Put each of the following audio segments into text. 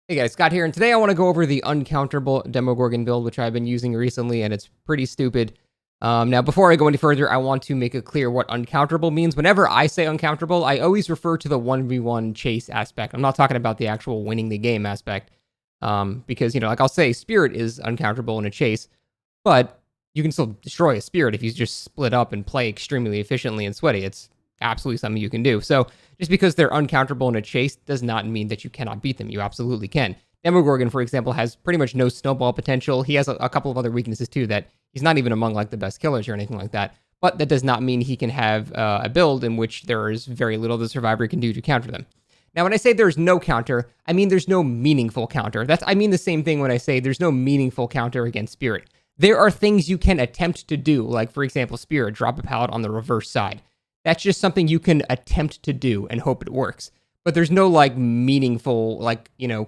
Hey guys, Scott here, and today I want to go over the Uncounterable Demogorgon build, which I've been using recently, and it's pretty stupid. Now, before I go any further, I want to make it clear what Uncounterable means. Whenever I say Uncounterable, I always refer to the 1v1 chase aspect. I'm not talking about the actual winning the game aspect, because, like I'll say, Spirit is Uncounterable in a chase, but you can still destroy a Spirit if you just split up and play extremely efficiently and sweaty. It's absolutely something you can do. So just because they're uncounterable in a chase does not mean that you cannot beat them. You absolutely can. Demogorgon, for example, has pretty much no snowball potential. He has a couple of other weaknesses too that he's not even among like the best killers or anything like that. But that does not mean he can have a build in which there is very little the survivor can do to counter them. Now, when I say there's no counter, I mean there's no meaningful counter. I mean the same thing when I say there's no meaningful counter against Spirit. There are things you can attempt to do, like, for example, Spirit, drop a pallet on the reverse side. That's just something you can attempt to do and hope it works. But there's no, meaningful,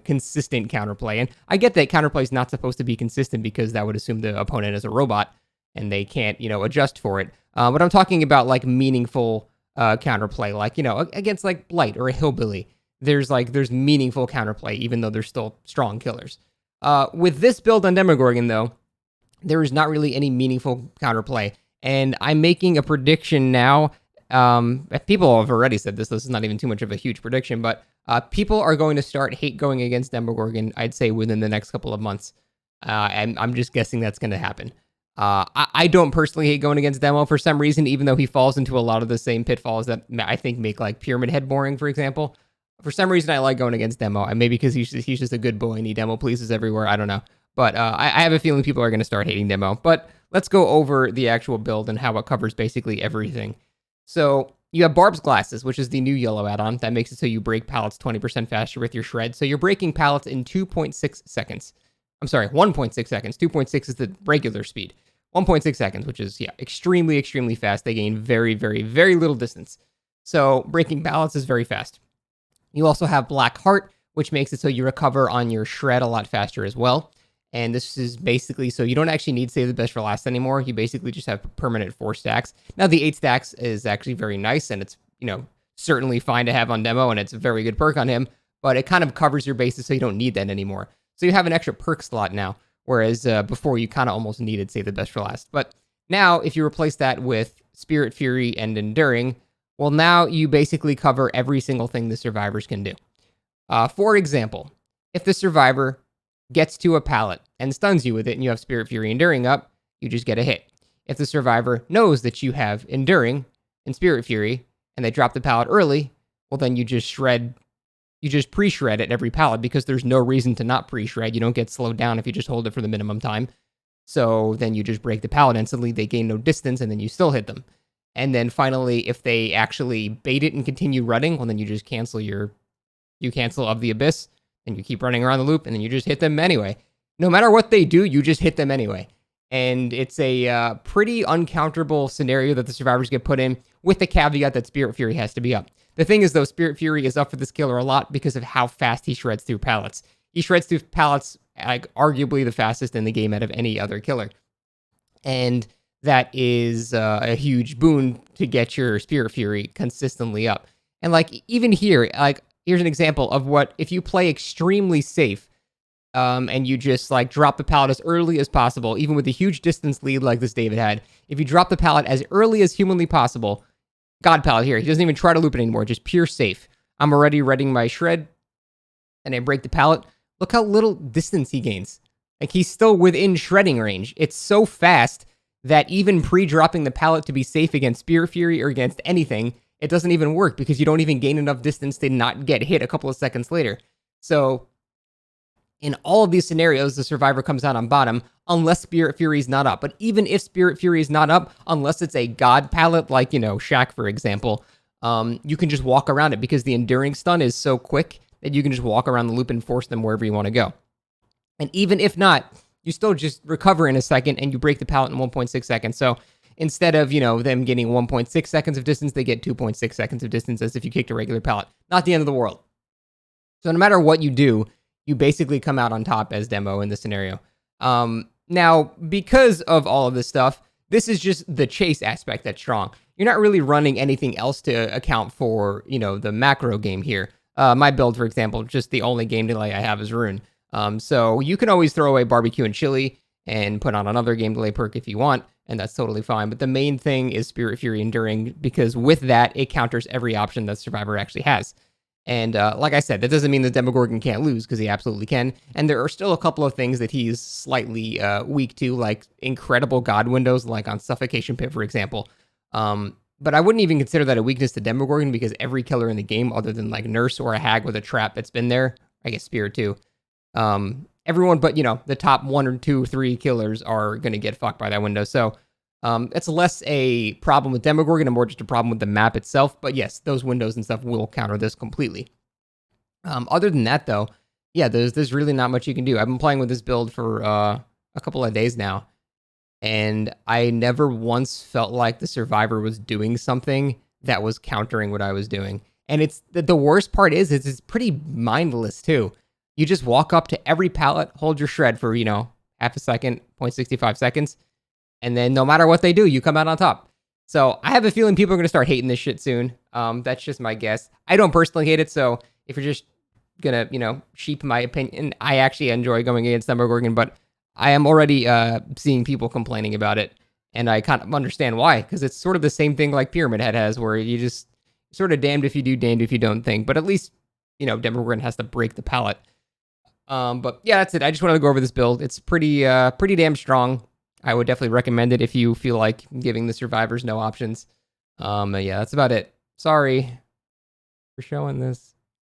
consistent counterplay. And I get that counterplay is not supposed to be consistent because that would assume the opponent is a robot and they can't, adjust for it. But I'm talking about, meaningful counterplay, against, Blight or a Hillbilly. There's meaningful counterplay, even though they're still strong killers. With this build on Demogorgon, though, there is not really any meaningful counterplay. And I'm making a prediction now. People have already said this is not even too much of a huge prediction, but people are going to start hate going against Demogorgon, I'd say, within the next couple of months. And I'm just guessing that's going to happen. I don't personally hate going against Demo for some reason, even though he falls into a lot of the same pitfalls that I think make, Pyramid Head boring, for example. For some reason, I like going against Demo, and maybe because he's just a good boy and he Demo pleases everywhere, I don't know. But I have a feeling people are going to start hating Demo. But let's go over the actual build and how it covers basically everything. So you have Barb's Glasses, which is the new yellow add-on. That makes it so you break pallets 20% faster with your shred. So you're breaking pallets in 2.6 seconds. I'm sorry, 1.6 seconds. 2.6 is the regular speed. 1.6 seconds, which is, extremely, extremely fast. They gain very, very, very little distance. So breaking pallets is very fast. You also have Black Heart, which makes it so you recover on your shred a lot faster as well. And this is basically so you don't actually need Save the Best for Last anymore. You basically just have permanent 4 stacks. Now, the 8 stacks is actually very nice, and it's, certainly fine to have on Demo, and it's a very good perk on him, but it kind of covers your bases so you don't need that anymore. So you have an extra perk slot now, whereas before you kind of almost needed Save the Best for Last. But now, if you replace that with Spirit, Fury, and Enduring, well, now you basically cover every single thing the survivors can do. For example, if the survivor gets to a pallet and stuns you with it and you have Spirit, Fury, Enduring up, you just get a hit. If the survivor knows that you have Enduring and Spirit Fury and they drop the pallet early, well, then you just pre-shred at every pallet because there's no reason to not pre-shred. You don't get slowed down if you just hold it for the minimum time. So then you just break the pallet instantly, they gain no distance, and then you still hit them. And then finally, if they actually bait it and continue running, well, then you just cancel of the Abyss, and you keep running around the loop, and then you just hit them anyway. No matter what they do, you just hit them anyway. And it's a pretty uncounterable scenario that the survivors get put in, with the caveat that Spirit Fury has to be up. The thing is, though, Spirit Fury is up for this killer a lot because of how fast he shreds through pallets. He shreds through pallets, arguably the fastest in the game out of any other killer. And that is a huge boon to get your Spirit Fury consistently up. And, even here, here's an example of what, if you play extremely safe, and you just, drop the pallet as early as possible, even with a huge distance lead like this David had, if you drop the pallet as early as humanly possible, God pallet here, he doesn't even try to loop it anymore, just pure safe. I'm already readying my shred, and I break the pallet. Look how little distance he gains. He's still within shredding range. It's so fast that even pre-dropping the pallet to be safe against Spirit Fury or against anything, it doesn't even work because you don't even gain enough distance to not get hit a couple of seconds later. So in all of these scenarios, the survivor comes out on bottom unless Spirit Fury is not up. But even if Spirit Fury is not up, unless it's a God pallet like, Shaq, for example, you can just walk around it because the Enduring stun is so quick that you can just walk around the loop and force them wherever you want to go. And even if not, you still just recover in a second and you break the pallet in 1.6 seconds. So instead of, them getting 1.6 seconds of distance, they get 2.6 seconds of distance as if you kicked a regular pallet. Not the end of the world. So no matter what you do, you basically come out on top as Demo in this scenario. Now, because of all of this stuff, this is just the chase aspect that's strong. You're not really running anything else to account for, the macro game here. My build, for example, just the only game delay I have is Rune. So you can always throw away barbecue and chili and put on another game delay perk if you want, and that's totally fine. But the main thing is Spirit Fury Enduring, because with that, it counters every option that Survivor actually has. And like I said, that doesn't mean the Demogorgon can't lose, because he absolutely can. And there are still a couple of things that he's slightly weak to, like incredible God windows, like on Suffocation Pit, for example. But I wouldn't even consider that a weakness to Demogorgon, because every killer in the game, other than like Nurse or a Hag with a trap that's been there, I guess Spirit too, everyone but, the top 1 or 2 or 3 killers are going to get fucked by that window. So it's less a problem with Demogorgon and more just a problem with the map itself. But yes, those windows and stuff will counter this completely. Other than that, though, yeah, there's really not much you can do. I've been playing with this build for a couple of days now, and I never once felt like the Survivor was doing something that was countering what I was doing. And it's the worst part is it's pretty mindless too. You just walk up to every pallet, hold your shred for, half a second, 0.65 seconds, and then no matter what they do, you come out on top. So I have a feeling people are going to start hating this shit soon. That's just my guess. I don't personally hate it, so if you're just going to, sheep my opinion, I actually enjoy going against Demogorgon, but I am already seeing people complaining about it, and I kind of understand why, because it's sort of the same thing like Pyramid Head has, where you just sort of damned if you do, damned if you don't think, but at least, Demogorgon has to break the pallet. But yeah, that's it. I just wanted to go over this build. It's pretty damn strong. I would definitely recommend it if you feel like giving the survivors no options. Yeah, that's about it. Sorry for showing this.